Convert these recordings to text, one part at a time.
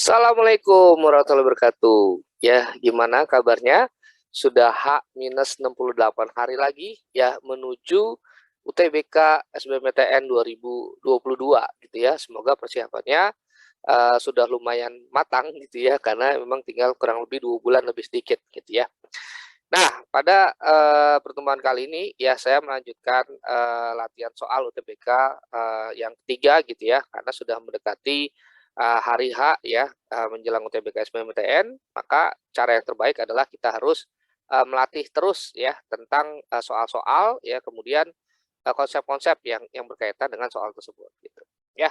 Assalamualaikum warahmatullahi wabarakatuh. Ya, gimana kabarnya? Sudah H-68 hari lagi ya menuju UTBK SBMPTN 2022 gitu ya. Semoga persiapannya sudah lumayan matang gitu ya karena memang tinggal kurang lebih 2 bulan lebih sedikit gitu ya. Nah, pada pertemuan kali ini ya saya melanjutkan latihan soal UTBK yang ketiga gitu ya karena sudah mendekati hari H ya, menjelang UTBK SBMPTN, maka cara yang terbaik adalah kita harus melatih terus ya tentang soal-soal ya, kemudian konsep-konsep yang berkaitan dengan soal tersebut gitu ya.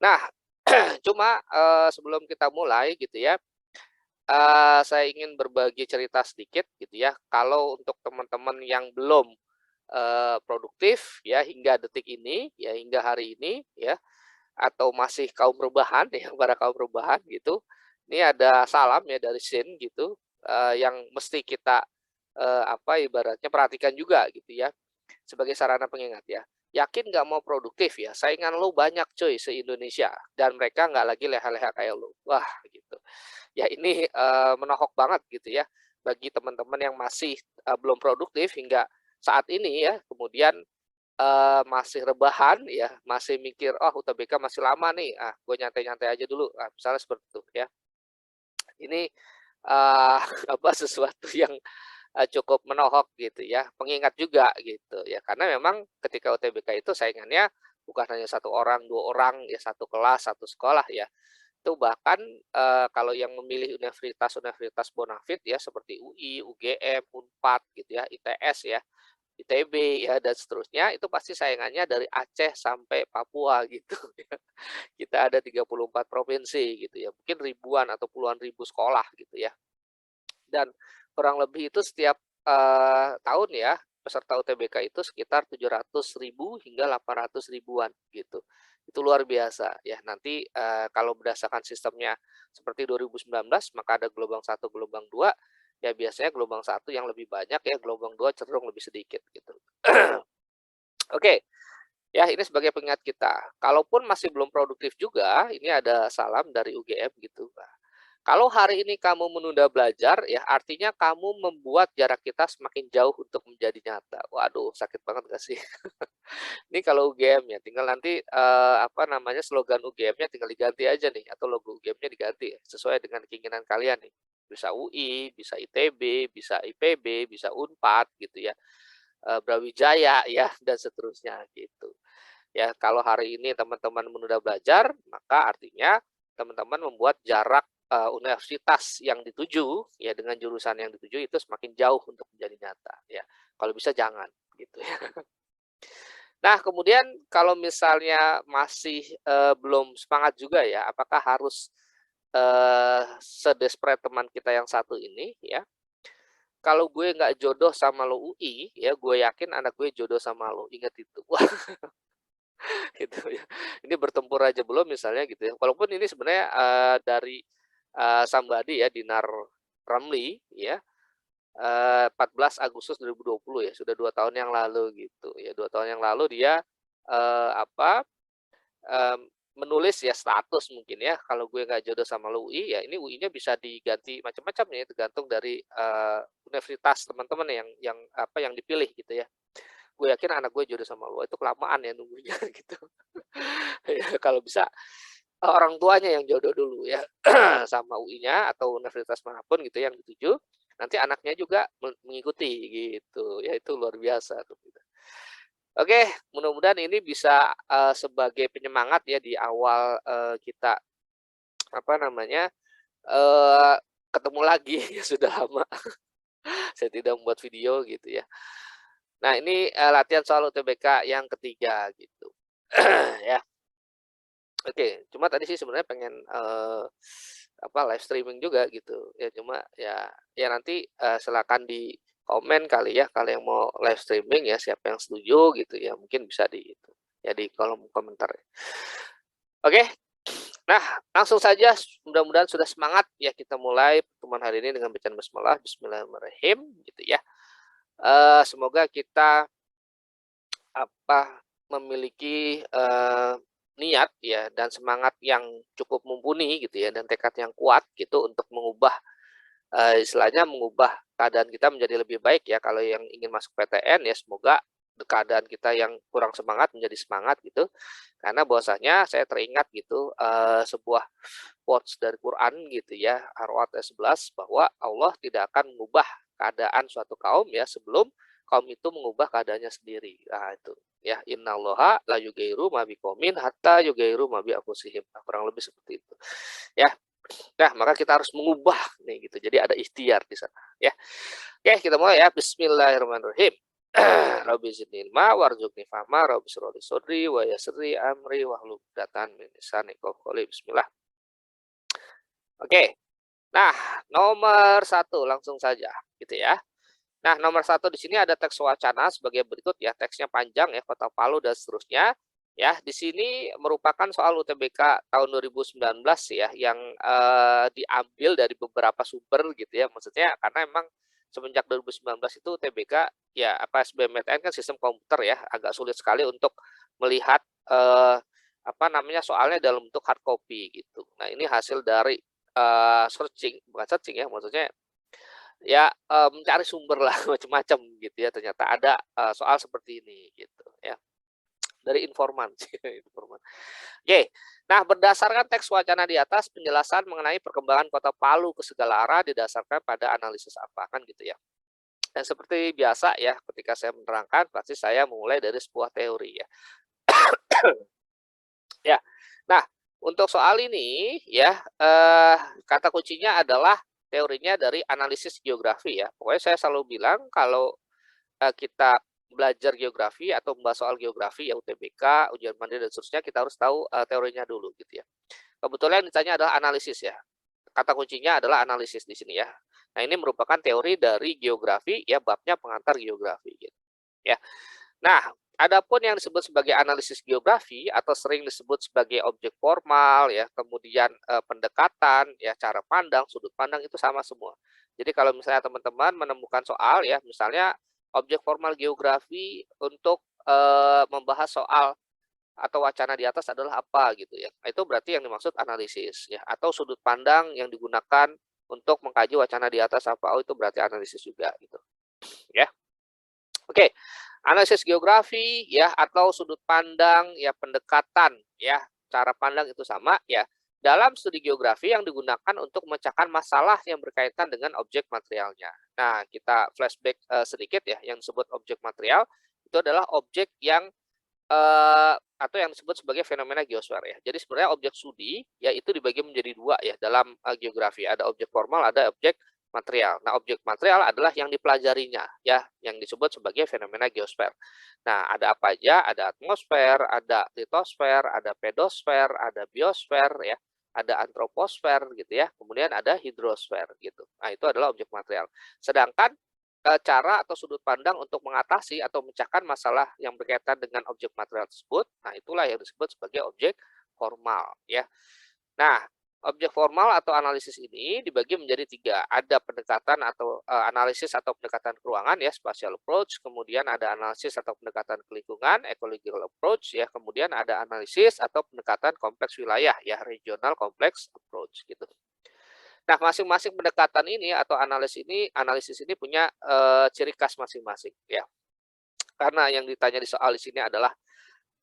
Nah, cuma sebelum kita mulai gitu ya, saya ingin berbagi cerita sedikit gitu ya. Kalau untuk teman-teman yang belum produktif ya hingga detik ini ya, hingga hari ini ya, atau masih kaum rebahan ya, para kaum rebahan gitu. Ini ada salam ya dari Sin gitu, yang mesti kita, ibaratnya perhatikan juga gitu ya, sebagai sarana pengingat ya. Yakin nggak mau produktif ya, saingan lu banyak cuy se-Indonesia, dan mereka nggak lagi leha-leha kayak lu. Wah gitu. Ya ini, menohok banget gitu ya, bagi teman-teman yang masih, belum produktif hingga saat ini ya, kemudian masih rebahan ya, masih mikir, "Oh UTBK masih lama nih, gue nyantai-nyantai aja dulu." Misalnya seperti itu ya. Ini, sesuatu yang, cukup menohok gitu ya, pengingat juga gitu ya. Karena memang ketika UTBK itu saingannya bukan hanya satu orang, 2 orang, ya satu kelas, satu sekolah ya. Itu bahkan, kalau yang memilih universitas-universitas bonafit ya seperti UI, UGM, Unpad gitu ya, ITS ya, ITB ya dan seterusnya, itu pasti saingannya dari Aceh sampai Papua gitu ya. Kita ada 34 provinsi gitu ya, mungkin ribuan atau puluhan ribu sekolah gitu ya. Dan kurang lebih itu setiap, tahun ya, peserta UTBK itu sekitar 700.000 hingga 800 ribuan gitu. Itu luar biasa ya. Nanti, kalau berdasarkan sistemnya seperti 2019 maka ada gelombang satu, gelombang 2. Ya biasanya gelombang satu yang lebih banyak ya, gelombang 2 cenderung lebih sedikit gitu. Oke, ya ini sebagai pengingat kita. Kalaupun masih belum produktif juga, ini ada salam dari UGM gitu. Kalau hari ini kamu menunda belajar, ya artinya kamu membuat jarak kita semakin jauh untuk menjadi nyata. Waduh, sakit banget gak sih? Ini kalau UGM ya, tinggal nanti slogan UGM-nya tinggal diganti aja nih, atau logo UGM-nya diganti ya, sesuai dengan keinginan kalian nih. Bisa UI, bisa ITB, bisa IPB, bisa Unpad gitu ya, Brawijaya ya, dan seterusnya gitu. Ya, kalau hari ini teman-teman menunda belajar, maka artinya teman-teman membuat jarak, universitas yang dituju, ya dengan jurusan yang dituju itu semakin jauh untuk menjadi nyata, ya. Kalau bisa jangan, gitu ya. Nah, kemudian kalau misalnya masih, belum semangat juga ya, apakah harus, sedesperate teman kita yang satu ini ya, "Kalau gue nggak jodoh sama lo UI, ya gue yakin anak gue jodoh sama lo." Ingat itu. Wah, gitu ya. Ini bertempur aja belum misalnya gitu ya. Walaupun ini sebenarnya, dari, somebody ya, Dinar Ramli ya, 14 Agustus 2020 ya, sudah 2 tahun yang lalu gitu ya. 2 tahun yang lalu dia, eee, apa, mmm, menulis ya status mungkin ya, "Kalau gue nggak jodoh sama lu UI," ya ini UI-nya bisa diganti macam-macam ya, tergantung dari, universitas teman-teman yang dipilih gitu ya. "Gue yakin anak gue jodoh sama lu." Itu kelamaan ya nunggunya gitu. Ya kalau bisa, orang tuanya yang jodoh dulu ya, sama UI-nya atau universitas manapun gitu yang dituju, nanti anaknya juga mengikuti gitu, ya itu luar biasa tuh gitu. Oke, mudah-mudahan ini bisa, sebagai penyemangat ya di awal, kita apa namanya, eee, ketemu lagi ya sudah lama saya tidak membuat video gitu ya. Nah ini, latihan soal UTBK yang ketiga gitu. Ya. Oke, cuma tadi sih sebenarnya pengen, live streaming juga gitu, ya cuma ya nanti, silakan di komen kali ya kalau yang mau live streaming ya, siapa yang setuju gitu ya, mungkin bisa di itu, ya di kolom komentar ya. Oke, nah langsung saja mudah-mudahan sudah semangat ya kita mulai pertemuan hari ini dengan bacaan basmalah, bismillahirrahmanirrahim gitu ya. Semoga kita memiliki, niat ya dan semangat yang cukup mumpuni gitu ya dan tekad yang kuat gitu untuk mengubah, istilahnya mengubah keadaan kita menjadi lebih baik ya kalau yang ingin masuk PTN ya semoga keadaan kita yang kurang semangat menjadi semangat gitu. Karena bahwasanya saya teringat gitu, sebuah quotes dari Quran gitu ya, Ar-Ra'd ayat 11 bahwa Allah tidak akan mengubah keadaan suatu kaum ya sebelum kaum itu mengubah keadaannya sendiri. Nah itu ya, innallaha la yughayyiru ma biqaumin hatta yughayyiru ma bi anfusihim. Nah, kurang lebih seperti itu. Ya. Nah, maka kita harus mengubah nih gitu. Jadi ada ikhtiar di sana ya. Oke, kita mulai ya. Bismillahirrahmanirrahim. Rabbi zidni ilma warzuqni fahma rabbi shrah li sadri wa yassir li amri wahlul 'uqdatam min lisani yafqahu qawli. Bismillah. Oke. Nah, nomor satu langsung saja gitu ya. Nah, nomor satu di sini ada teks wacana sebagai berikut ya, teksnya panjang ya, Kota Palu dan seterusnya. Ya, di sini merupakan soal UTBK tahun 2019 ya, yang diambil dari beberapa sumber gitu ya. Maksudnya karena memang semenjak 2019 itu UTBK ya apa SBMPTN kan sistem komputer ya, agak sulit sekali untuk melihat apa namanya soalnya dalam bentuk hard copy gitu. Nah, ini hasil dari searching, bukan searching ya, maksudnya ya, mencari sumber lah macam-macam gitu ya, ternyata ada, soal seperti ini gitu ya, dari informan sih, informan. Oke, nah berdasarkan teks wacana di atas, penjelasan mengenai perkembangan Kota Palu ke segala arah didasarkan pada analisis apa, kan gitu ya. Dan seperti biasa ya, ketika saya menerangkan pasti saya mulai dari sebuah teori ya. Ya, nah untuk soal ini ya, kata kuncinya adalah teorinya dari analisis geografi ya. Pokoknya saya selalu bilang kalau, kita belajar geografi atau membahas soal geografi ya UTBK, ujian mandiri dan seterusnya kita harus tahu, teorinya dulu gitu ya. Kebetulan yang ditanya adalah analisis ya, kata kuncinya adalah analisis di sini ya. Nah ini merupakan teori dari geografi ya, babnya pengantar geografi gitu ya. Nah, adapun yang disebut sebagai analisis geografi atau sering disebut sebagai objek formal ya, kemudian, pendekatan ya, cara pandang, sudut pandang itu sama semua. Jadi kalau misalnya teman-teman menemukan soal ya, misalnya objek formal geografi untuk, membahas soal atau wacana di atas adalah apa gitu ya. Nah, itu berarti yang dimaksud analisis ya, atau sudut pandang yang digunakan untuk mengkaji wacana di atas apa, oh itu berarti analisis juga gitu, ya. Oke, analisis geografi ya atau sudut pandang ya pendekatan ya, cara pandang itu sama ya. Dalam studi geografi yang digunakan untuk memecahkan masalah yang berkaitan dengan objek materialnya. Nah, kita flashback sedikit ya, yang disebut objek material itu adalah objek yang atau yang disebut sebagai fenomena geosfer ya. Jadi sebenarnya objek studi ya itu dibagi menjadi dua ya dalam geografi. Ada objek formal, ada objek material. Nah, objek material adalah yang dipelajarinya ya, yang disebut sebagai fenomena geosfer. Nah, ada apa aja? Ada atmosfer, ada litosfer, ada pedosfer, ada biosfer ya, ada antroposfer gitu ya. Kemudian ada hidrosfer gitu. Nah, itu adalah objek material. Sedangkan cara atau sudut pandang untuk mengatasi atau memecahkan masalah yang berkaitan dengan objek material tersebut, nah itulah yang disebut sebagai objek formal ya. Nah, objek formal atau analisis ini dibagi menjadi tiga. Ada pendekatan atau analisis atau pendekatan ke ruangan ya, spatial approach, kemudian ada analisis atau pendekatan ke lingkungan, ecological approach ya, kemudian ada analisis atau pendekatan kompleks wilayah ya, regional complex approach gitu. Nah, masing-masing pendekatan ini atau analisis ini punya, ciri khas masing-masing, ya. Karena yang ditanya di soal di sini adalah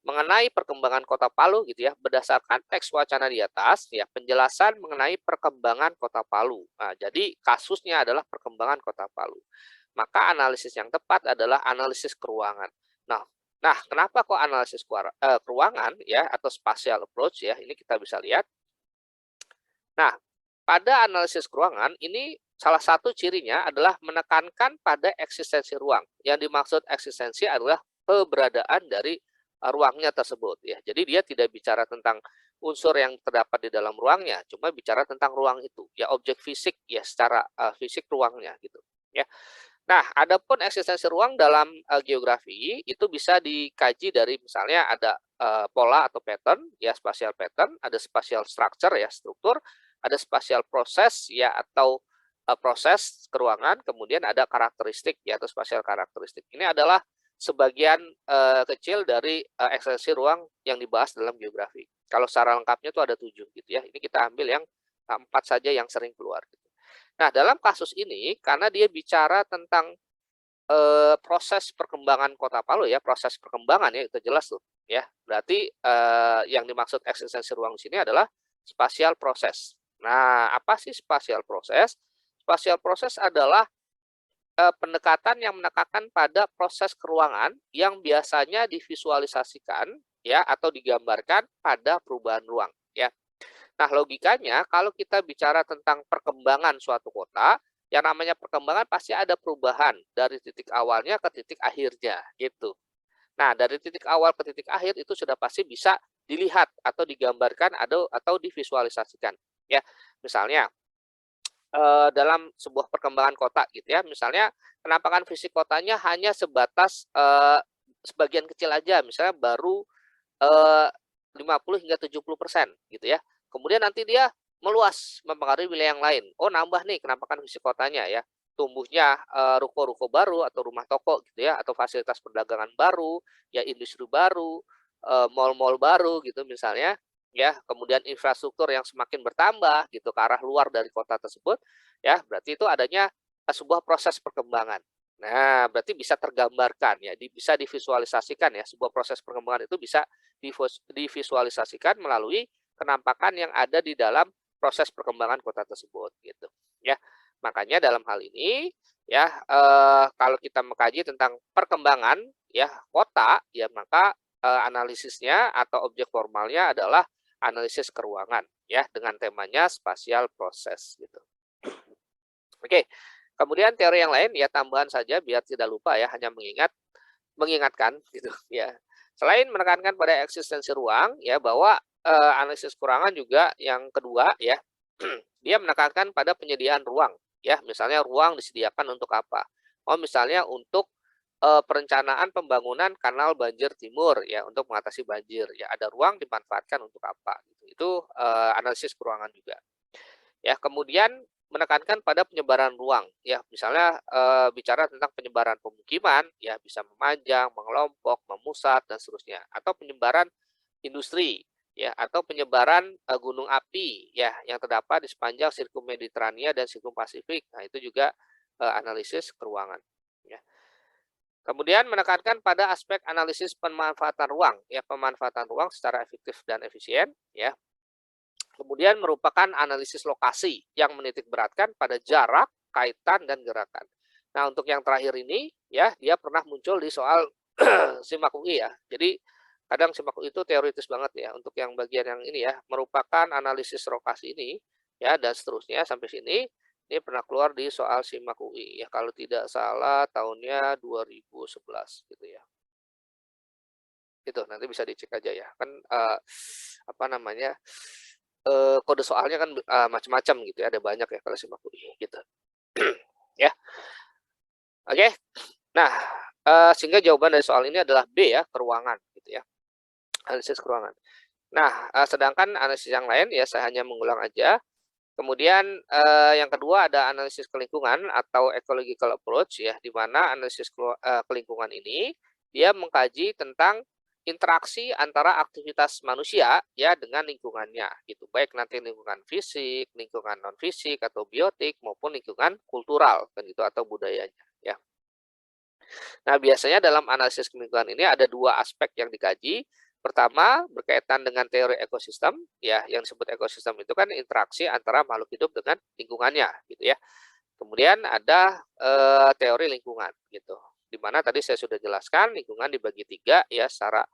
mengenai perkembangan Kota Palu gitu ya, berdasarkan teks wacana di atas ya, penjelasan mengenai perkembangan Kota Palu. Nah, jadi kasusnya adalah perkembangan Kota Palu. Maka analisis yang tepat adalah analisis keruangan. Nah nah, kenapa kok analisis keruangan ya atau spatial approach ya, ini kita bisa lihat. Nah, pada analisis ruangan ini salah satu cirinya adalah menekankan pada eksistensi ruang. Yang dimaksud eksistensi adalah keberadaan dari ruangnya tersebut ya. Jadi dia tidak bicara tentang unsur yang terdapat di dalam ruangnya, cuma bicara tentang ruang itu, ya objek fisik ya secara fisik ruangnya gitu ya. Nah, adapun eksistensi ruang dalam geografi itu bisa dikaji dari misalnya ada pola atau pattern ya, spatial pattern, ada spatial structure ya, struktur, ada spatial proses ya atau proses ke ruangan, kemudian ada karakteristik ya atau spasial karakteristik. Ini adalah sebagian kecil dari ekstensi ruang yang dibahas dalam geografi. Kalau secara lengkapnya itu ada 7 gitu ya. Ini kita ambil yang 4 saja yang sering keluar gitu. Nah, dalam kasus ini karena dia bicara tentang proses perkembangan Kota Palu ya, proses perkembangan ya, itu jelas tuh ya. Berarti yang dimaksud eksistensi ruang di sini adalah spatial proses. Nah, apa sih spatial proses? Spatial proses adalah pendekatan yang menekankan pada proses keruangan yang biasanya divisualisasikan ya atau digambarkan pada perubahan ruang ya. Nah, logikanya kalau kita bicara tentang perkembangan suatu kota, yang namanya perkembangan pasti ada perubahan dari titik awalnya ke titik akhirnya gitu. Nah, dari titik awal ke titik akhir itu sudah pasti bisa dilihat atau digambarkan atau divisualisasikan ya. Misalnya dalam sebuah perkembangan kota gitu ya. Misalnya penampakan fisik kotanya hanya sebatas sebagian kecil aja, misalnya baru 50 hingga 70% gitu ya. Kemudian nanti dia meluas mempengaruhi wilayah yang lain. Oh, nambah nih penampakan fisik kotanya ya. Tumbuhnya ruko-ruko baru atau rumah toko gitu ya, atau fasilitas perdagangan baru, ya industri baru, mal-mal baru gitu misalnya ya, kemudian infrastruktur yang semakin bertambah gitu ke arah luar dari kota tersebut, ya berarti itu adanya sebuah proses perkembangan. Nah, berarti bisa tergambarkan ya, bisa divisualisasikan ya, sebuah proses perkembangan itu bisa divisualisasikan melalui penampakan yang ada di dalam proses perkembangan kota tersebut gitu ya. Makanya dalam hal ini ya kalau kita mengkaji tentang perkembangan ya kota ya maka analisisnya atau objek formalnya adalah analisis keruangan ya dengan temanya spatial proses gitu. Oke. Kemudian teori yang lain ya tambahan saja biar tidak lupa ya hanya mengingatkan gitu ya. Selain menekankan pada eksistensi ruang ya bahwa analisis keruangan juga yang kedua ya dia menekankan pada penyediaan ruang ya. Misalnya ruang disediakan untuk apa? Oh, misalnya untuk perencanaan pembangunan kanal banjir timur ya untuk mengatasi banjir ya ada ruang dimanfaatkan untuk apa gitu. Itu analisis keruangan juga. Ya, kemudian menekankan pada penyebaran ruang ya misalnya bicara tentang penyebaran pemukiman ya bisa memanjang, mengelompok, memusat dan seterusnya atau penyebaran industri ya atau penyebaran gunung api ya yang terdapat di sepanjang sirkum Mediterania dan sirkum Pasifik. Nah, itu juga analisis keruangan ya. Kemudian menekankan pada aspek analisis pemanfaatan ruang ya pemanfaatan ruang secara efektif dan efisien ya. Kemudian merupakan analisis lokasi yang menitik beratkan pada jarak, kaitan, dan gerakan. Nah, untuk yang terakhir ini, ya, dia pernah muncul di soal SIMAK UI ya. Jadi, kadang SIMAK UI itu teoritis banget ya. Untuk yang bagian yang ini ya, merupakan analisis lokasi ini, ya, dan seterusnya sampai sini, ini pernah keluar di soal SIMAK UI ya. Kalau tidak salah tahunnya 2011 gitu ya. Itu nanti bisa dicek aja ya. Kan apa namanya? Kode soalnya kan macam-macam gitu ya, ada banyak ya kalau SIMAK UI gitu. Ya, oke. Nah, sehingga jawaban dari soal ini adalah B ya, keruangan gitu ya, analisis keruangan. Nah, sedangkan analisis yang lain ya saya hanya mengulang aja. Kemudian yang kedua ada analisis kelingkungan atau ecological approach ya, di mana analisis kelingkungan ini dia mengkaji tentang interaksi antara aktivitas manusia ya dengan lingkungannya gitu. Baik nanti lingkungan fisik, lingkungan non fisik atau biotik maupun lingkungan kultural kan gitu atau budayanya ya. Nah, biasanya dalam analisis lingkungan ini ada dua aspek yang dikaji. Pertama, berkaitan dengan teori ekosistem, ya, yang disebut ekosistem itu kan interaksi antara makhluk hidup dengan lingkungannya, gitu ya. Kemudian ada teori lingkungan, gitu. Di mana tadi saya sudah jelaskan lingkungan dibagi tiga, ya, secara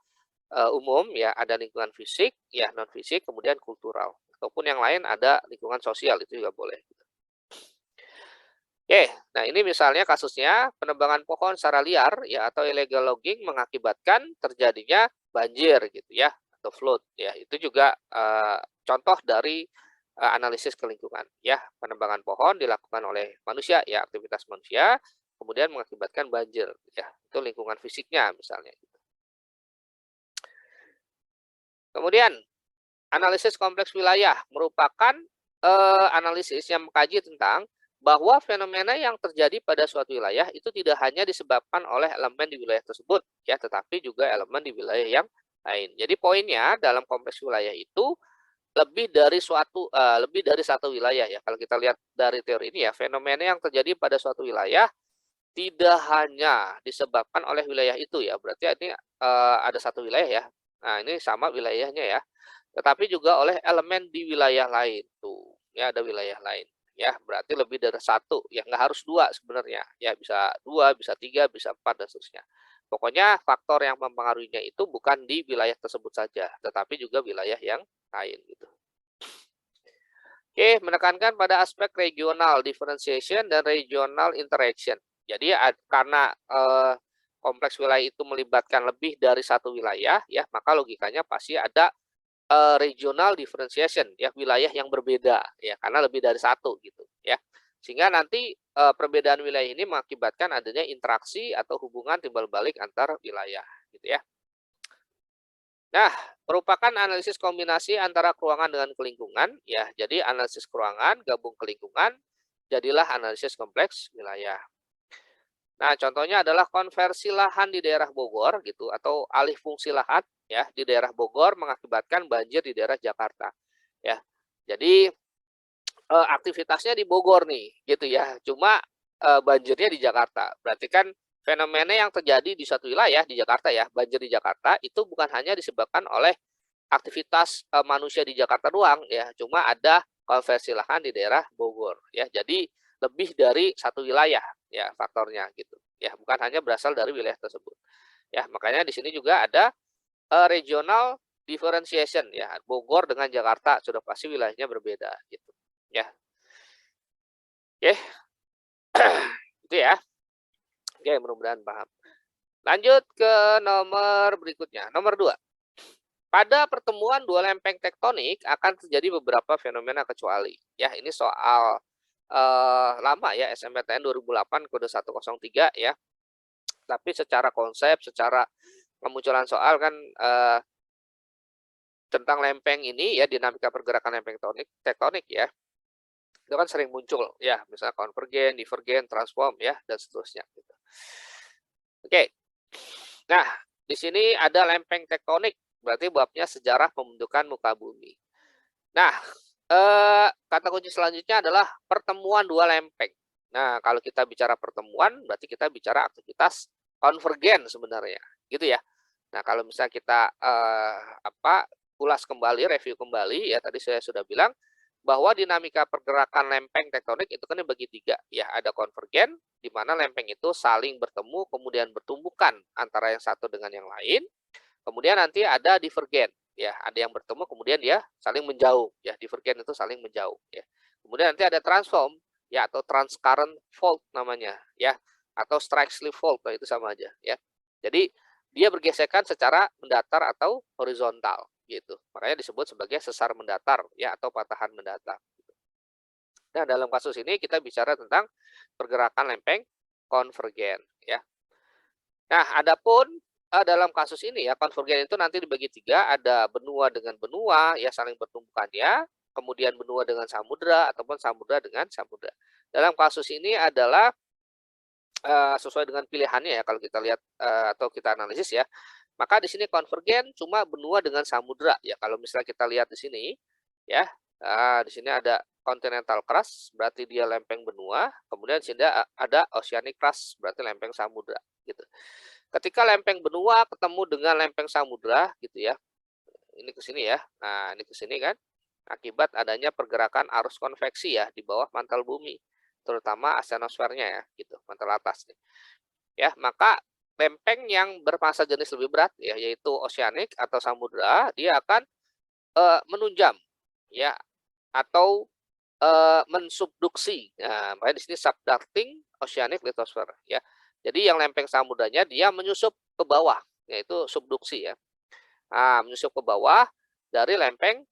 umum, ya, ada lingkungan fisik, ya, non fisik, kemudian kultural, ataupun yang lain ada lingkungan sosial itu juga boleh. Oke, nah ini misalnya kasusnya penebangan pohon secara liar ya atau illegal logging mengakibatkan terjadinya banjir gitu ya atau flood ya. Itu juga contoh dari analisis kelingkungan ya. Penebangan pohon dilakukan oleh manusia ya, aktivitas manusia kemudian mengakibatkan banjir ya. Itu lingkungan fisiknya misalnya gitu. Kemudian analisis kompleks wilayah merupakan analisis yang mengkaji tentang bahwa fenomena yang terjadi pada suatu wilayah itu tidak hanya disebabkan oleh elemen di wilayah tersebut, ya, tetapi juga elemen di wilayah yang lain. Jadi poinnya dalam kompleks wilayah itu lebih dari satu wilayah ya. Kalau kita lihat dari teori ini ya, fenomena yang terjadi pada suatu wilayah tidak hanya disebabkan oleh wilayah itu ya, berarti ini, ada satu wilayah ya. Nah, ini sama wilayahnya ya, tetapi juga oleh elemen di wilayah lain tuh, ya ada wilayah lain, ya berarti lebih dari satu, ya nggak harus 2 sebenarnya, ya bisa 2, bisa 3, bisa 4 dan seterusnya. Pokoknya faktor yang mempengaruhinya itu bukan di wilayah tersebut saja, tetapi juga wilayah yang lain gitu. Oke, menekankan pada aspek regional differentiation dan regional interaction. Jadi karena kompleks wilayah itu melibatkan lebih dari satu wilayah, ya maka logikanya pasti ada regional differentiation, ya wilayah yang berbeda, ya karena lebih dari satu gitu, ya. Sehingga nanti perbedaan wilayah ini mengakibatkan adanya interaksi atau hubungan timbal balik antar wilayah, gitu ya. Nah, merupakan analisis kombinasi antara keruangan dengan kelingkungan, ya. Jadi analisis keruangan gabung ke lingkungan, jadilah analisis kompleks wilayah. Nah, contohnya adalah konversi lahan di daerah Bogor gitu atau alih fungsi lahan ya di daerah Bogor mengakibatkan banjir di daerah Jakarta. Ya. Jadi aktivitasnya di Bogor nih gitu ya. Cuma banjirnya di Jakarta. Berarti kan fenomena yang terjadi di suatu wilayah di Jakarta ya, banjir di Jakarta itu bukan hanya disebabkan oleh aktivitas manusia di Jakarta doang ya, cuma ada konversi lahan di daerah Bogor ya. Jadi lebih dari satu wilayah ya faktornya gitu. Ya, bukan hanya berasal dari wilayah tersebut. Ya, makanya di sini juga ada regional differentiation ya. Bogor dengan Jakarta sudah pasti wilayahnya berbeda gitu. Ya. Oke, itu ya. Oke, mudah-mudahan paham. Lanjut ke nomor berikutnya, nomor 2. Pada pertemuan dua lempeng tektonik akan terjadi beberapa fenomena kecuali. Ya, ini soal lama ya, SNMPTN 2008 kode 103 ya. Tapi secara konsep, secara kemunculan soal kan tentang lempeng ini ya, dinamika pergerakan lempeng tektonik ya. Itu kan sering muncul ya, misalnya konvergen, divergen, transform ya, dan seterusnya gitu. Oke. Nah, di sini ada lempeng tektonik, berarti babnya sejarah pembentukan muka bumi. Nah, kata kunci selanjutnya adalah pertemuan dua lempeng. Nah, kalau kita bicara pertemuan, berarti kita bicara aktivitas konvergen sebenarnya, gitu ya. Nah, kalau misalnya kita ulas kembali, review kembali, ya tadi saya sudah bilang bahwa dinamika pergerakan lempeng tektonik itu kan dibagi 3, ya ada konvergen, di mana lempeng itu saling bertemu, kemudian bertumbukan antara yang satu dengan yang lain. Kemudian nanti ada divergen, ya ada yang bertemu kemudian dia saling menjauh, ya divergen itu saling menjauh, ya. Kemudian nanti ada transform, ya atau transcurrent fault namanya, ya atau strike slip fault, nah itu sama aja, ya. Jadi dia bergesekan secara mendatar atau horizontal, gitu. Makanya disebut sebagai sesar mendatar, ya atau patahan mendatar. Nah dalam kasus ini kita bicara tentang pergerakan lempeng konvergen, ya. Nah, adapun dalam kasus ini ya konvergen itu nanti dibagi 3, ada benua dengan benua ya saling bertumbukannya, kemudian benua dengan samudra ataupun samudra dengan samudra. Dalam kasus ini adalah sesuai dengan pilihannya ya kalau kita lihat atau kita analisis ya. Maka di sini konvergen cuma benua dengan samudra ya. Kalau misalnya kita lihat di sini ya, di sini ada continental crust berarti dia lempeng benua, kemudian di sini ada oceanic crust berarti lempeng samudra gitu. Ketika lempeng benua ketemu dengan lempeng samudra gitu ya. Ini ke sini ya. Nah, ini ke sini kan akibat adanya pergerakan arus konveksi ya di bawah mantel bumi, terutama asthenosfernya ya gitu, mantel atas nih. Ya, maka lempeng yang bermassa jenis lebih berat ya yaitu oceanic atau samudra, dia akan menunjam ya atau mensubduksi. Nah, makanya di sini subducting oceanic lithosphere ya. Jadi yang lempeng samudranya dia menyusup ke bawah, yaitu subduksi ya. Nah, menyusup ke bawah dari lempeng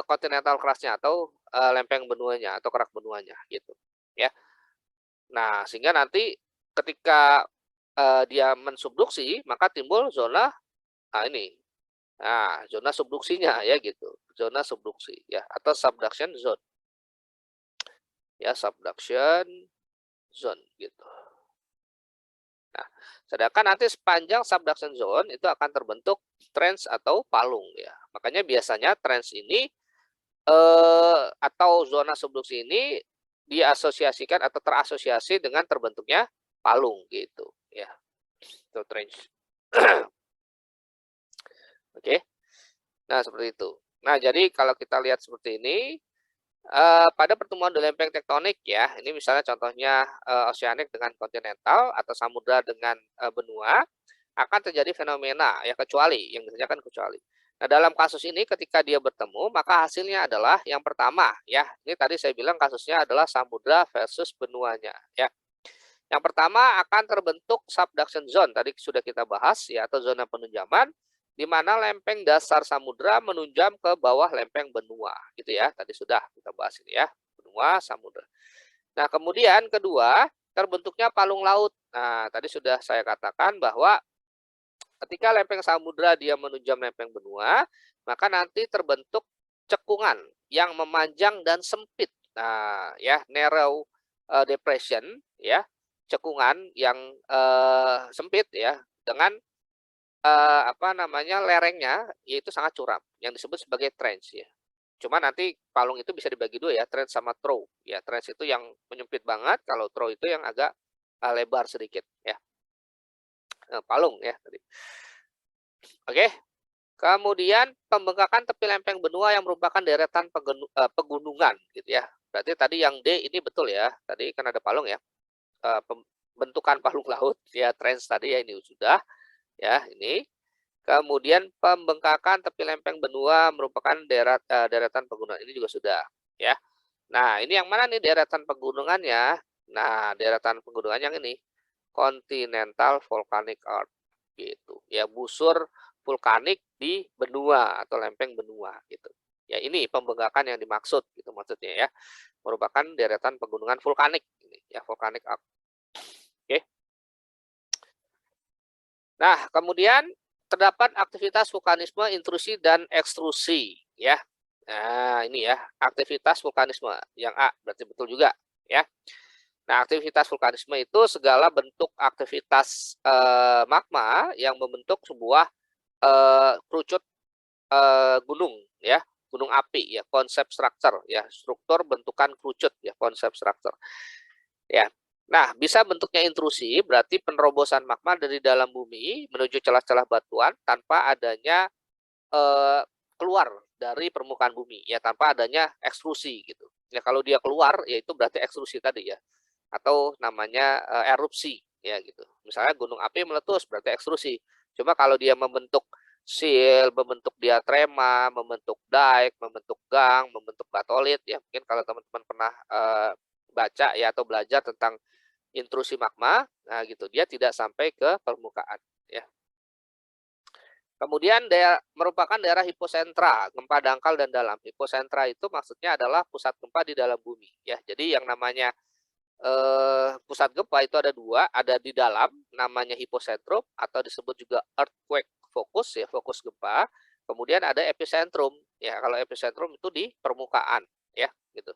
continental crust-nya atau lempeng benuanya atau kerak benuanya gitu ya. Nah, sehingga nanti ketika dia mensubduksi maka timbul zona ini. Nah, zona subduksinya ya gitu. Zona subduksi ya atau subduction zone. ya, subduction zone gitu. Nah, sedangkan nanti sepanjang subduction zone itu akan terbentuk trench atau palung ya. Makanya biasanya trench ini atau zona subduksi ini diasosiasikan atau terasosiasi dengan terbentuknya palung gitu ya. Itu trench. Oke. Nah, seperti itu. Nah, jadi kalau kita lihat seperti ini, pada pertemuan dua lempeng tektonik ya, ini misalnya contohnya oceanic dengan kontinental atau samudra dengan benua, akan terjadi fenomena ya kecuali, yang biasanya kan kecuali. Nah, dalam kasus ini ketika dia bertemu, maka hasilnya adalah yang pertama ya, ini tadi saya bilang kasusnya adalah samudra versus benuanya ya. Yang pertama akan terbentuk subduction zone, tadi sudah kita bahas ya, atau zona penunjaman, di mana lempeng dasar samudra menunjam ke bawah lempeng benua, gitu ya. Tadi sudah kita bahas ini ya, benua, samudra. Nah, kemudian kedua, terbentuknya palung laut. Nah, tadi sudah saya katakan bahwa ketika lempeng samudra dia menunjam lempeng benua, maka nanti terbentuk cekungan yang memanjang dan sempit. Nah, ya, narrow depression ya, cekungan yang sempit ya, dengan apa namanya, lerengnya yaitu sangat curam yang disebut sebagai trench ya. Cuma nanti palung itu bisa dibagi dua ya, trench sama trough ya. Trench itu yang menyempit banget, kalau trough itu yang agak lebar sedikit ya. Palung ya tadi. Oke. Kemudian pembengkakan tepi lempeng benua yang merupakan deretan pegunungan gitu ya. Berarti tadi yang D ini betul ya. Tadi kan ada palung ya. Pembentukan palung laut ya, trench tadi ya, ini sudah ya ini. Kemudian pembengkakan tepi lempeng benua merupakan deretan pegunungan, ini juga sudah ya. Nah, ini yang mana nih deretan pegunungannya? Nah, deretan pegunungan yang ini, continental volcanic arc gitu. Ya, busur vulkanik di benua atau lempeng benua gitu. Ya, ini pembengkakan yang dimaksud gitu maksudnya ya. Merupakan deretan pegunungan vulkanik ini ya, volcanic arc. Oke. Nah, kemudian terdapat aktivitas vulkanisme intrusi dan ekstrusi ya. Nah, ini ya, aktivitas vulkanisme yang A berarti betul juga ya. Nah, aktivitas vulkanisme itu segala bentuk aktivitas magma yang membentuk sebuah kerucut gunung ya, gunung api ya, konsep structure ya, struktur bentukan kerucut ya, konsep structure. Ya. Nah, bisa bentuknya intrusi, berarti penerobosan magma dari dalam bumi menuju celah-celah batuan tanpa adanya keluar dari permukaan bumi ya, tanpa adanya ekstrusi gitu. Ya, kalau dia keluar ya itu berarti ekstrusi tadi ya. Atau namanya erupsi ya gitu. Misalnya gunung api meletus berarti ekstrusi. Cuma kalau dia membentuk sil, membentuk diatrema, membentuk dike, membentuk gang, membentuk batolit ya, mungkin kalau teman-teman pernah baca ya atau belajar tentang intrusi magma, nah gitu, dia tidak sampai ke permukaan ya. Kemudian merupakan daerah hiposentra, gempa dangkal dan dalam. Hiposentra itu maksudnya adalah pusat gempa di dalam bumi ya. Jadi yang namanya pusat gempa itu ada dua, ada di dalam namanya hipocentrum atau disebut juga earthquake focus ya, fokus gempa. Kemudian ada epicentrum ya, kalau epicentrum itu di permukaan ya gitu.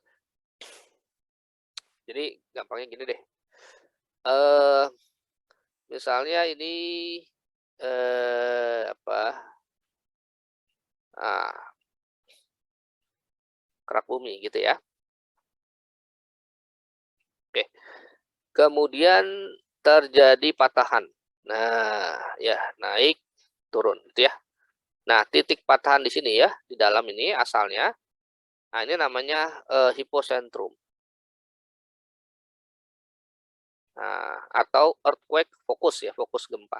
Jadi gampangnya gini deh. Misalnya ini apa? Nah, kerak bumi gitu ya. Oke. Kemudian terjadi patahan. Nah, ya, naik turun gitu ya. Nah, titik patahan di sini ya, di dalam ini asalnya. Nah, ini namanya hipocentrum. Nah, atau earthquake fokus ya, fokus gempa.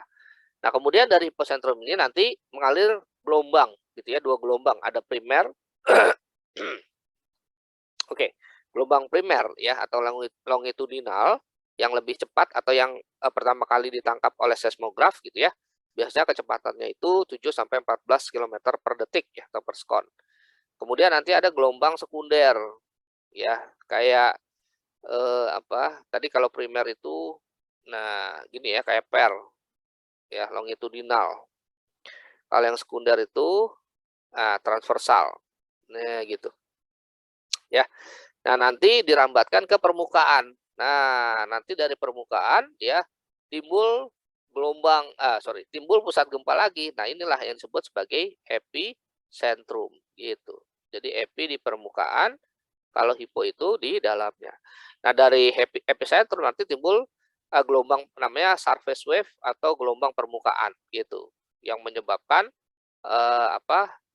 Nah, kemudian dari hipocentrum ini nanti mengalir gelombang gitu ya, dua gelombang, ada primer. Oke, gelombang primer ya atau longitudinal yang lebih cepat atau yang pertama kali ditangkap oleh seismograf gitu ya. Biasanya kecepatannya itu 7 sampai 14 km per detik ya atau per sekon. Kemudian nanti ada gelombang sekunder ya, kayak apa? Tadi kalau primer itu nah gini ya, kayak per ya, longitudinal. Kalau yang sekunder itu transversal. Nah, gitu. Ya. Nah, nanti dirambatkan ke permukaan. Nah, nanti dari permukaan ya timbul timbul pusat gempa lagi. Nah, inilah yang disebut sebagai epicentrum gitu. Jadi epi di permukaan, kalau hipo itu di dalamnya. Nah, dari epicentrum nanti timbul gelombang namanya surface wave atau gelombang permukaan gitu, yang menyebabkan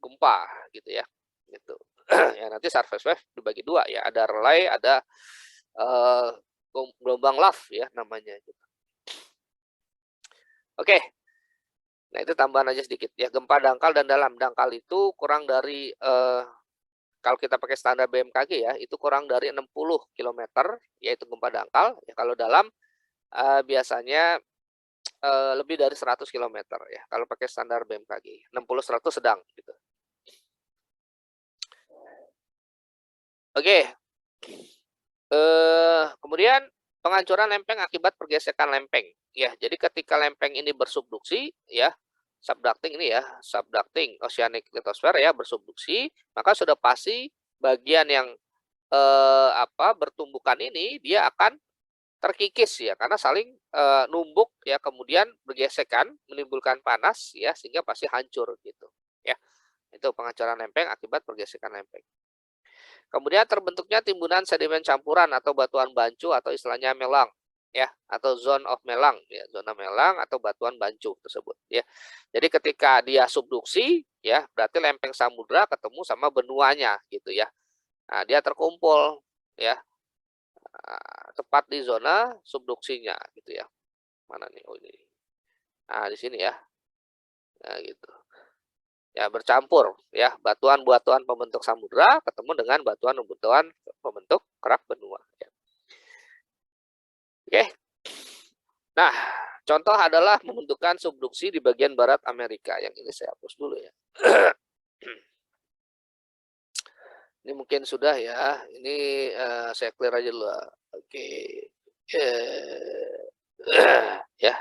gempa gitu ya. Gitu. Ya, nanti surface wave dibagi dua ya, ada relay, ada uh, gelombang love ya namanya gitu. Oke. Nah, itu tambahan aja sedikit ya. Gempa dangkal dan dalam. Dangkal itu kurang dari kalau kita pakai standar BMKG ya, itu kurang dari 60 km yaitu gempa dangkal. Ya, kalau dalam biasanya lebih dari 100 km ya. Kalau pakai standar BMKG, 60-100 sedang gitu. Oke. Kemudian penghancuran lempeng akibat pergesekan lempeng. Ya, jadi ketika lempeng ini bersubduksi, ya, subducting ini ya, subducting oceanic lithosphere ya bersubduksi, maka sudah pasti bagian yang bertumbukan ini dia akan terkikis ya, karena saling numbuk ya, kemudian bergesekan menimbulkan panas ya, sehingga pasti hancur gitu. Ya, itu penghancuran lempeng akibat pergesekan lempeng. Kemudian terbentuknya timbunan sedimen campuran atau batuan bancu atau istilahnya melang ya, atau zone of melang ya, zona melang atau batuan bancu tersebut ya. Jadi ketika dia subduksi ya, berarti lempeng samudra ketemu sama benuanya gitu ya. Nah, dia terkumpul ya, tepat di zona subduksinya gitu ya. Mana nih? Oh, ini. Nah, di sini ya. Nah, gitu. Ya, bercampur ya, batuan-batuan pembentuk samudra ketemu dengan batuan-batuan pembentuk kerak benua ya. Oke. Nah, contoh adalah pembentukan subduksi di bagian barat Amerika. Yang ini saya hapus dulu ya. Ini mungkin sudah ya. Ini saya clear aja dulu. Oke. Ya.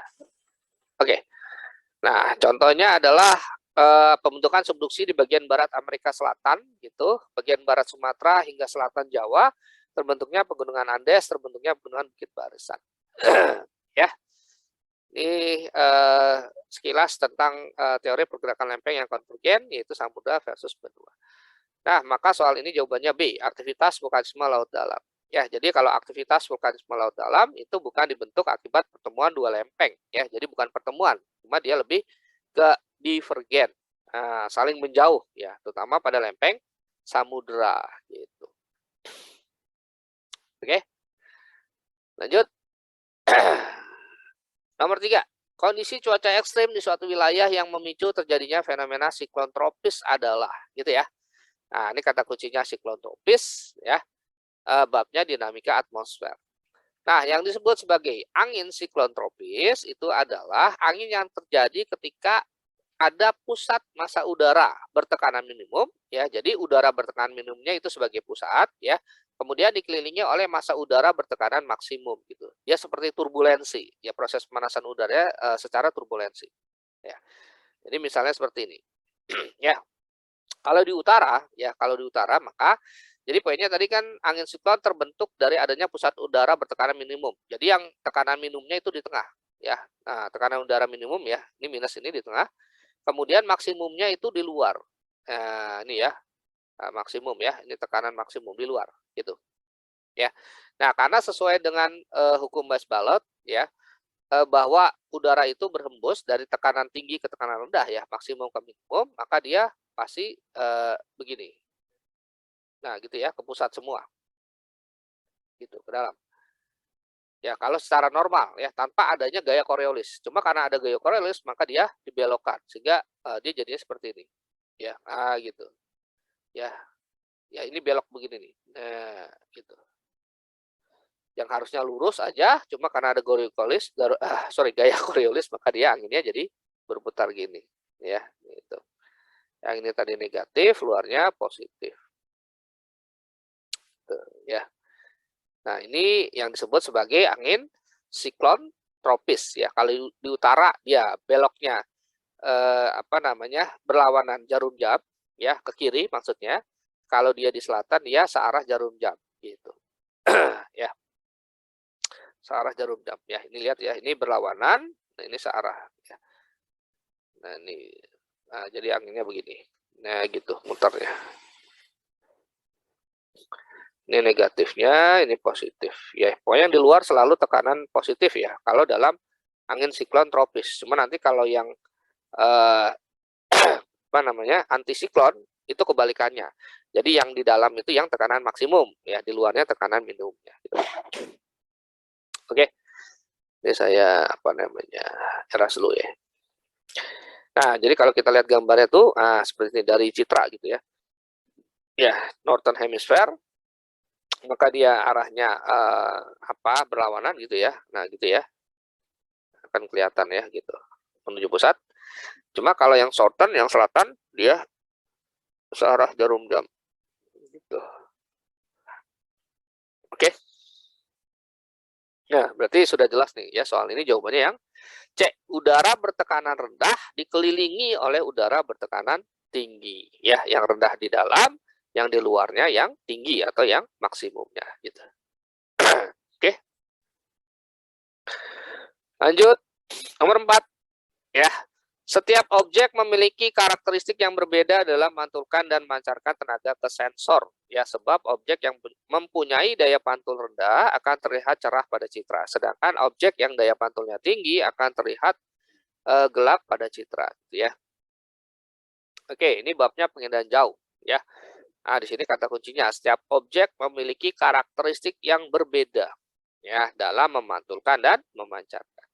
Oke. Nah, contohnya adalah pembentukan subduksi di bagian barat Amerika Selatan, gitu, bagian barat Sumatera hingga selatan Jawa, terbentuknya pegunungan Andes, terbentuknya pegunungan Bukit Barisan. Ya, ini sekilas tentang teori pergerakan lempeng yang konvergen, yaitu samudra versus benua. Nah, maka soal ini jawabannya B, aktivitas vulkanisme laut dalam. Ya, jadi kalau aktivitas vulkanisme laut dalam itu bukan dibentuk akibat pertemuan dua lempeng, ya, jadi bukan pertemuan, cuma dia lebih ke divergen, saling menjauh, ya, terutama pada lempeng samudra, gitu. Oke, lanjut. Nomor 3, kondisi cuaca ekstrim di suatu wilayah yang memicu terjadinya fenomena siklon tropis adalah, gitu ya. Nah, ini kata kuncinya siklon tropis, ya. Babnya dinamika atmosfer. Nah, yang disebut sebagai angin siklon tropis itu adalah angin yang terjadi ketika ada pusat massa udara bertekanan minimum ya. Jadi udara bertekanan minimumnya itu sebagai pusat ya. Kemudian dikelilingi oleh massa udara bertekanan maksimum gitu. Dia seperti turbulensi ya, proses pemanasan udara secara turbulensi ya. Jadi misalnya seperti ini. Ya. Kalau di utara maka jadi poinnya tadi kan angin siklon terbentuk dari adanya pusat udara bertekanan minimum. Jadi yang tekanan minimumnya itu di tengah ya. Nah, tekanan udara minimum ya, ini minus ini di tengah. Kemudian maksimumnya itu di luar. Nah, ini ya, maksimum ya, ini tekanan maksimum di luar gitu. Ya. Nah, karena sesuai dengan hukum Weis-Ballot ya, bahwa udara itu berhembus dari tekanan tinggi ke tekanan rendah ya, maksimum ke minimum, maka dia pasti begini. Nah, gitu ya, ke pusat semua. Gitu, ke dalam. Ya, kalau secara normal ya, tanpa adanya gaya Coriolis. Cuma karena ada gaya Coriolis, maka dia dibelokkan sehingga dia jadinya seperti ini. Ya, gitu. Ya. Ya, ini belok begini nih. Nah, gitu. Yang harusnya lurus aja, cuma karena ada gaya Coriolis, maka dia anginnya jadi berputar gini, ya, gitu. Yang ini tadi negatif, luarnya positif. Tuh, ya. Nah, ini yang disebut sebagai angin siklon tropis ya. Kalau di utara dia beloknya berlawanan jarum jam ya, ke kiri maksudnya. Kalau dia di selatan dia searah jarum jam gitu. Ya, searah jarum jam. Ya, ini lihat ya, ini berlawanan, nah ini searah ya. Nah, ini jadi anginnya begini. Nah, gitu muternya. Ini negatifnya, ini positif. Ya, pokoknya yang di luar selalu tekanan positif ya. Kalau dalam angin siklon tropis. Cuma nanti kalau yang eh, apa namanya antisiklon itu kebalikannya. Jadi yang di dalam itu yang tekanan maksimum, ya di luarnya tekanan minimum. Ya, gitu. Oke, ini saya apa namanya eras dulu ya. Nah, jadi kalau kita lihat gambarnya tuh, seperti ini dari citra gitu ya. Ya, Northern Hemisphere, maka dia arahnya berlawanan gitu ya. Nah, gitu ya. Akan kelihatan ya gitu. Menuju pusat. Cuma kalau yang Southern, yang selatan, dia searah jarum jam. Gitu. Oke. Nah, berarti sudah jelas nih ya soal ini jawabannya yang C. Udara bertekanan rendah dikelilingi oleh udara bertekanan tinggi. Ya, yang rendah di dalam, yang di luarnya yang tinggi atau yang maksimumnya gitu. Oke. Lanjut. Nomor 4 ya. Setiap objek memiliki karakteristik yang berbeda dalam memantulkan dan memancarkan tenaga ke sensor. Ya, sebab objek yang mempunyai daya pantul rendah akan terlihat cerah pada citra, sedangkan objek yang daya pantulnya tinggi akan terlihat gelap pada citra, gitu ya. Oke, ini babnya pengindahan jauh, ya. Nah, di sini kata kuncinya, setiap objek memiliki karakteristik yang berbeda, ya, dalam memantulkan dan memancarkan.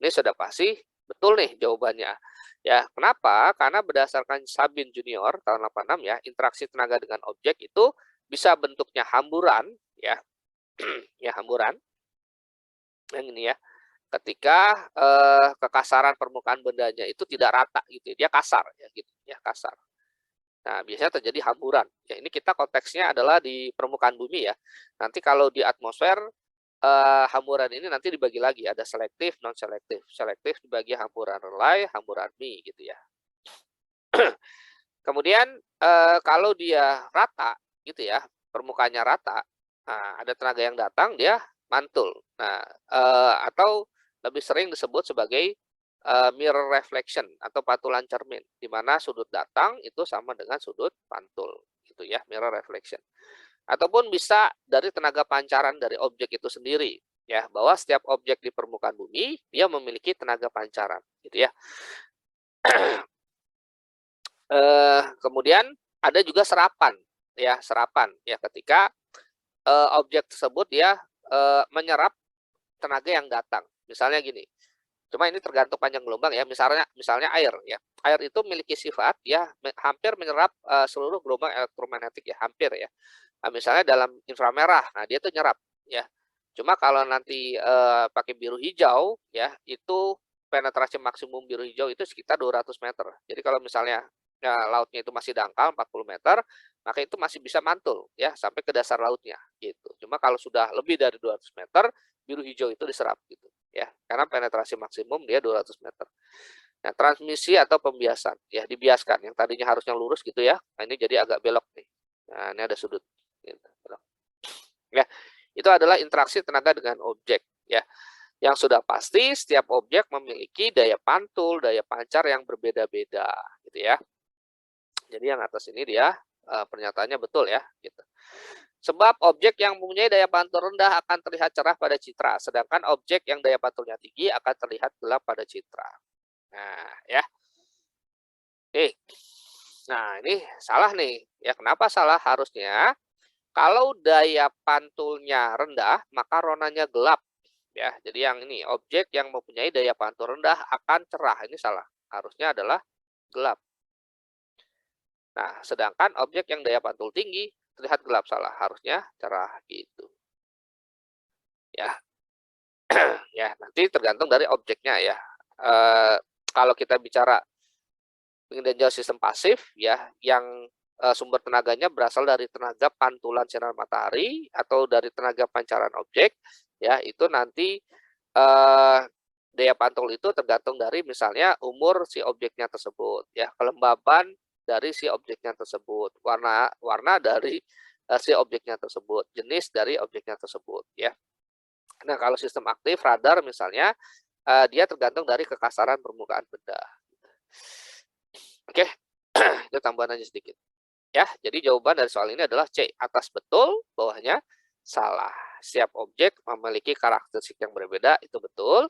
Ini sudah pasti betul nih jawabannya. Ya, kenapa? Karena berdasarkan Sabin Junior tahun 86 ya, interaksi tenaga dengan objek itu bisa bentuknya hamburan, ya, ya hamburan. Yang ini ya, ketika kekasaran permukaan bendanya itu tidak rata gitu, dia kasar ya gitu, ya kasar. Nah, biasanya terjadi hamburan. Ya, ini kita konteksnya adalah di permukaan bumi ya. Nanti kalau di atmosfer hamburan ini nanti dibagi lagi, ada selektif, non selektif. Selektif dibagi hamburan relay, hamburan Mi gitu ya. Kemudian kalau dia rata gitu ya, permukaannya rata, nah, ada tenaga yang datang dia mantul. Nah, atau lebih sering disebut sebagai mirror reflection atau pantulan cermin, di mana sudut datang itu sama dengan sudut pantul gitu ya, mirror reflection. Ataupun bisa dari tenaga pancaran dari objek itu sendiri ya, bahwa setiap objek di permukaan bumi dia memiliki tenaga pancaran gitu ya. Kemudian ada juga serapan ya ketika objek tersebut dia menyerap tenaga yang datang. Misalnya gini, cuma ini tergantung panjang gelombang ya. Misalnya air ya. Air itu memiliki sifat ya hampir menyerap seluruh gelombang elektromagnetik ya, hampir ya. Nah, misalnya dalam inframerah, nah dia tuh nyerap ya. Cuma kalau nanti pakai biru hijau ya, itu penetrasi maksimum biru hijau itu sekitar 200 meter. Jadi kalau misalnya ya, lautnya itu masih dangkal 40 meter, maka itu masih bisa mantul ya sampai ke dasar lautnya gitu. Cuma kalau sudah lebih dari 200 meter, biru hijau itu diserap gitu ya. Karena penetrasi maksimum dia 200 meter. Nah, transmisi atau pembiasan ya dibiaskan yang tadinya harusnya lurus gitu ya. Nah, ini jadi agak belok nih. Nah, ini ada sudut gitu. Ya, itu adalah interaksi tenaga dengan objek ya. Yang sudah pasti setiap objek memiliki daya pantul, daya pancar yang berbeda-beda gitu ya. Jadi yang atas ini dia pernyataannya betul ya gitu. Sebab objek yang mempunyai daya pantul rendah akan terlihat cerah pada citra, sedangkan objek yang daya pantulnya tinggi akan terlihat gelap pada citra. Nah, ya. Nih. Nah, ini salah nih. Ya, kenapa salah? Harusnya kalau daya pantulnya rendah, maka ronanya gelap. Ya, jadi yang ini, objek yang mempunyai daya pantul rendah akan cerah. Ini salah. Harusnya adalah gelap. Nah, sedangkan objek yang daya pantul tinggi terlihat gelap, salah. Harusnya cerah gitu. Ya. Ya, nanti tergantung dari objeknya ya. Kalau kita bicara pengendalian jauh sistem pasif ya, yang sumber tenaganya berasal dari tenaga pantulan sinar matahari atau dari tenaga pancaran objek, ya itu nanti daya pantul itu tergantung dari misalnya umur si objeknya tersebut, ya kelembaban dari si objeknya tersebut, warna dari si objeknya tersebut, jenis dari objeknya tersebut ya. Nah, kalau sistem aktif radar misalnya, dia tergantung dari kekasaran permukaan benda. Oke, itu tambahan aja sedikit. Ya, jadi jawaban dari soal ini adalah C, atas betul, bawahnya salah. Setiap objek memiliki karakteristik yang berbeda, itu betul.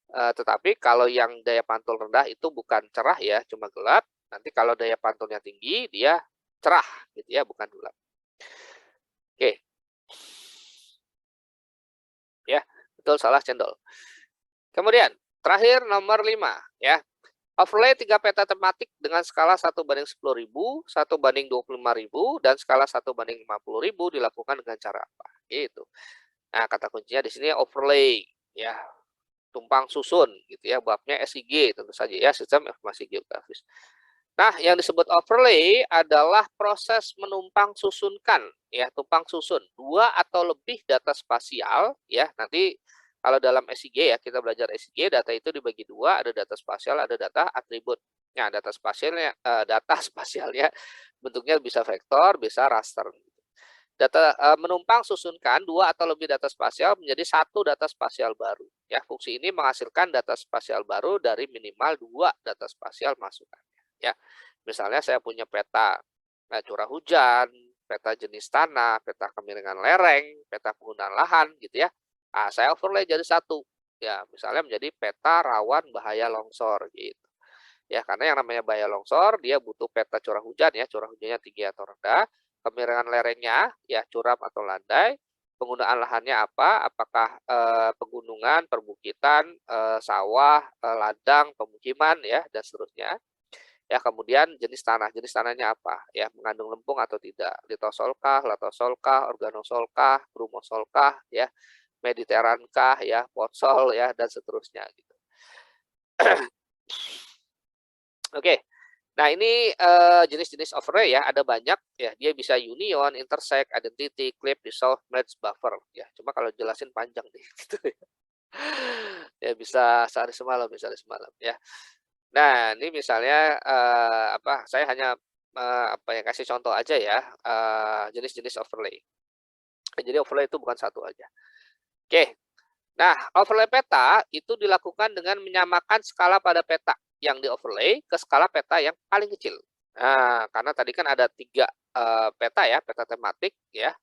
Tetapi kalau yang daya pantul rendah itu bukan cerah ya, cuma gelap. Nanti kalau daya pantulnya tinggi, dia cerah gitu ya, bukan gelap. Oke. Ya, betul salah cendol. Kemudian, terakhir nomor 5 ya. Overlay 3 peta tematik dengan skala 1/10.000, 1/25.000, dan skala 1/50.000 dilakukan dengan cara apa? Gitu. Nah, kata kuncinya di sini overlay ya, tumpang susun gitu ya, babnya SIG tentu saja ya, sistem informasi geografis. Nah, yang disebut overlay adalah proses menumpang susunkan ya, tumpang susun dua atau lebih data spasial ya. Nanti kalau dalam SIG ya, kita belajar SIG, data itu dibagi dua, ada data spasial, ada data atribut. Nah, data spasialnya data spasialnya bentuknya bisa vektor, bisa raster. Data menumpang susunkan dua atau lebih data spasial menjadi satu data spasial baru. Ya, fungsi ini menghasilkan data spasial baru dari minimal dua data spasial masukan. Ya, misalnya saya punya peta curah hujan, peta jenis tanah, peta kemiringan lereng, peta penggunaan lahan, gitu ya. Saya overlay jadi satu. Ya, misalnya menjadi peta rawan bahaya longsor, gitu. Ya, karena yang namanya bahaya longsor, dia butuh peta curah hujan ya, curah hujannya tinggi atau rendah, kemiringan lerengnya ya curam atau landai, penggunaan lahannya apa, apakah pegunungan, perbukitan, sawah, ladang, pemukiman ya, dan seterusnya. Ya, kemudian jenis tanah. Jenis tanahnya apa? Ya, mengandung lempung atau tidak? Litosolkah, latosolkah, organosolkah, brumosolkah, ya, mediterankah, ya, potsol, ya, dan seterusnya. Gitu. Oke. Nah, ini jenis-jenis overlay ya, ada banyak ya. Dia bisa union, intersect, identity, clip, dissolve, merge, buffer. Ya, cuma kalau jelasin panjang nih. Gitu ya. Ya bisa sehari semalam, ya. Nah, ini misalnya saya hanya apa ya, kasih contoh aja ya, jenis-jenis overlay. Jadi overlay itu bukan satu aja. Oke. Nah, overlay peta itu dilakukan dengan menyamakan skala pada peta yang di-overlay ke skala peta yang paling kecil. Nah, karena tadi kan ada 3 peta ya, peta tematik ya.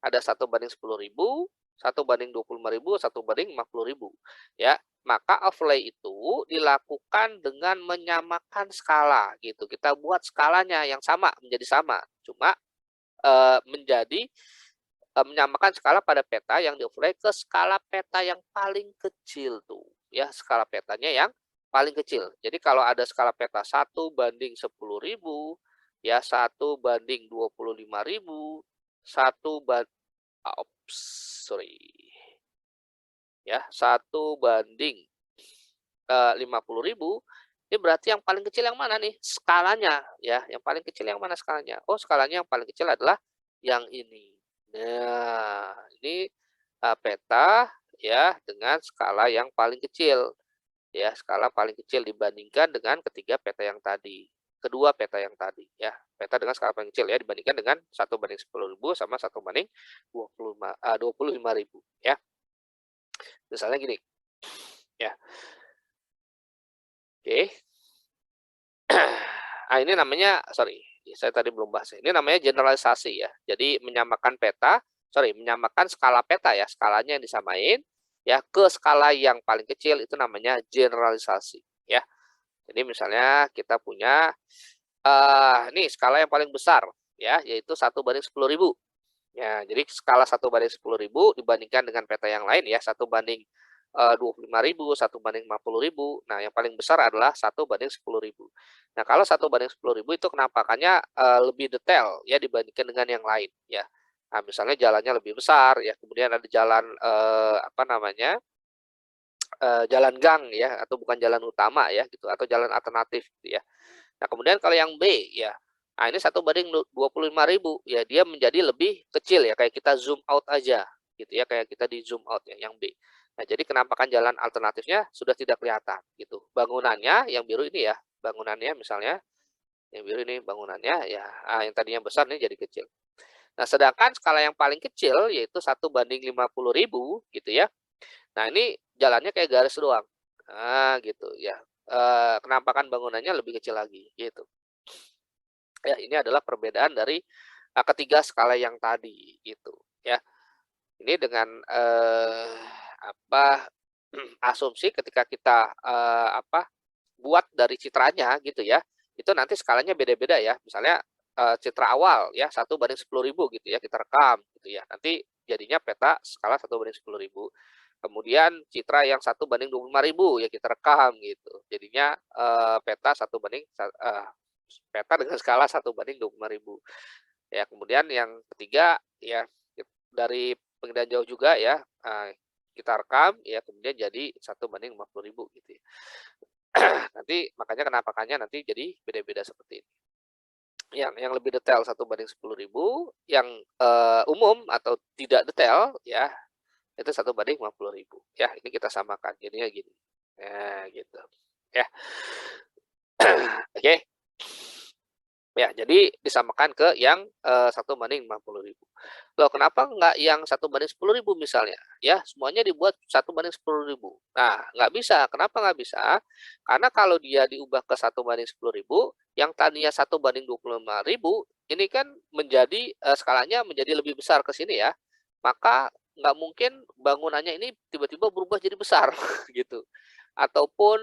Ada 1/10.000, 1/25.000, 1/50.000 ya. Maka overlay itu dilakukan dengan menyamakan skala gitu. Kita buat skalanya yang sama, menjadi sama. Cuma menjadi menyamakan skala pada peta yang di-overlay ke skala peta yang paling kecil tuh, ya, skala petanya yang paling kecil. Jadi kalau ada skala peta 1/10.000, ya 1/25.000, 1 ban ops, sorry, ya 1/50.000, ini berarti yang paling kecil yang mana nih? Skalanya, ya, yang paling kecil yang mana skalanya? Oh, skalanya yang paling kecil adalah yang ini. Nah, ini peta ya dengan skala yang paling kecil. Ya, skala paling kecil dibandingkan dengan ketiga peta yang tadi. Kedua peta yang tadi ya. Peta dengan skala paling kecil ya dibandingkan dengan 1/10.000 sama 1/25.000 ya. Misalnya gini. Ya. Oke. Ini namanya saya tadi belum bahas. Ini namanya generalisasi ya. Jadi menyamakan skala peta ya, skalanya yang disamain ya ke skala yang paling kecil, itu namanya generalisasi ya. Jadi misalnya kita punya ini skala yang paling besar ya, yaitu 1/10.000. Ya, jadi skala 1/10.000 dibandingkan dengan peta yang lain ya, 1/25.000, 1/50.000. Nah, yang paling besar adalah 1/10.000. Nah, kalau 1/10.000 itu kenampakannya lebih detail ya dibandingkan dengan yang lain ya. Nah, misalnya jalannya lebih besar ya, kemudian ada jalan jalan gang ya, atau bukan jalan utama ya gitu, atau jalan alternatif gitu ya. Nah, kemudian kalau yang B ya, nah ini 1/25.000 ya, dia menjadi lebih kecil ya, kayak kita zoom out aja gitu ya, kayak kita di zoom out ya yang B. Nah, jadi kenampakan jalan alternatifnya sudah tidak kelihatan gitu. Bangunannya yang biru ini ya, bangunannya misalnya yang biru ini bangunannya ya, yang tadinya besar nih jadi kecil. Nah, sedangkan skala yang paling kecil yaitu 1/50.000 gitu ya. Nah, ini jalannya kayak garis doang. Nah, gitu ya. Kenampakan bangunannya lebih kecil lagi, gitu. Ya, ini adalah perbedaan dari, ketiga skala yang tadi, gitu, ya. Ini dengan, apa, asumsi ketika kita, buat dari citranya gitu ya, itu nanti skalanya beda-beda ya. Misalnya, citra awal ya 1/10.000 gitu ya, kita rekam gitu ya. Nanti jadinya peta skala 1/10.000. Kemudian citra yang 1/25.000 ya kita rekam gitu. Jadinya, peta dengan skala 1/25.000. Ya, kemudian yang ketiga ya dari pengendalian jauh juga ya, kita rekam ya kemudian jadi 1/50.000 gitu ya. Nanti makanya kenampakannya nanti jadi beda-beda seperti ini. Yang lebih detail 1/10.000, yang, umum atau tidak detail ya, itu 1/50.000 ya, ini kita samakan jadinya gini. Nah gitu, ya. Oke. Ya, jadi disamakan ke yang, 1/50.000. Loh kenapa nggak yang 1/10.000 misalnya? Ya, semuanya dibuat 1/10.000. Nah, nggak bisa. Kenapa nggak bisa? Karena kalau dia diubah ke 1/10.000, yang tadinya 1/25.000, ini kan menjadi, skalanya menjadi lebih besar ke sini ya. Maka nggak mungkin bangunannya ini tiba-tiba berubah jadi besar, gitu. Ataupun,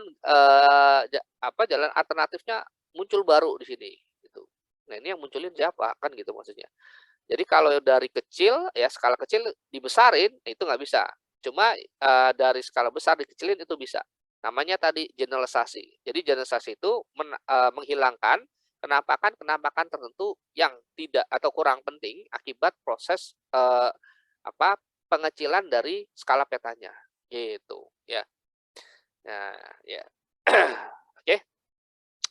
jalan alternatifnya muncul baru di sini, gitu. Nah, ini yang munculin siapa? Kan gitu maksudnya. Jadi kalau dari kecil, ya skala kecil dibesarin, itu nggak bisa. Cuma, dari skala besar dikecilin itu bisa. Namanya tadi generalisasi. Jadi generalisasi itu menghilangkan kenampakan-kenampakan tertentu yang tidak atau kurang penting akibat proses, pengecilan dari skala petanya, gitu, ya. Nah, ya. Oke.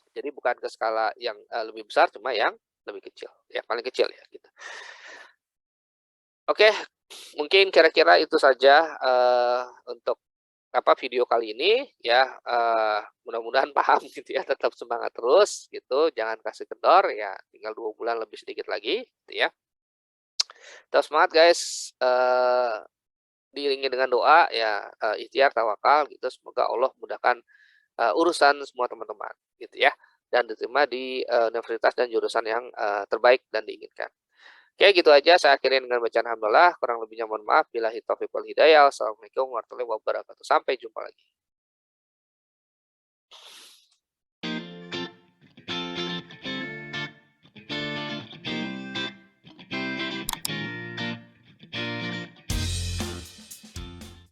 Jadi bukan ke skala yang, lebih besar, cuma yang lebih kecil, yang paling kecil ya, gitu. Oke, mungkin kira-kira itu saja, untuk, video kali ini ya, mudah-mudahan paham gitu ya, tetap semangat terus gitu, jangan kasih kendor ya, tinggal 2 bulan lebih sedikit lagi gitu ya. Tetap semangat guys, diiringi dengan doa ya, ikhtiar, tawakal gitu, semoga Allah mudahkan, urusan semua teman-teman gitu ya, dan diterima di, universitas dan jurusan yang, terbaik dan diinginkan. Oke gitu aja saya akhiri dengan bacaan hamdalah, kurang lebihnya mohon maaf. Billahi taufiq wal hidayah. Wassalamualaikum warahmatullahi wabarakatuh. Sampai jumpa lagi.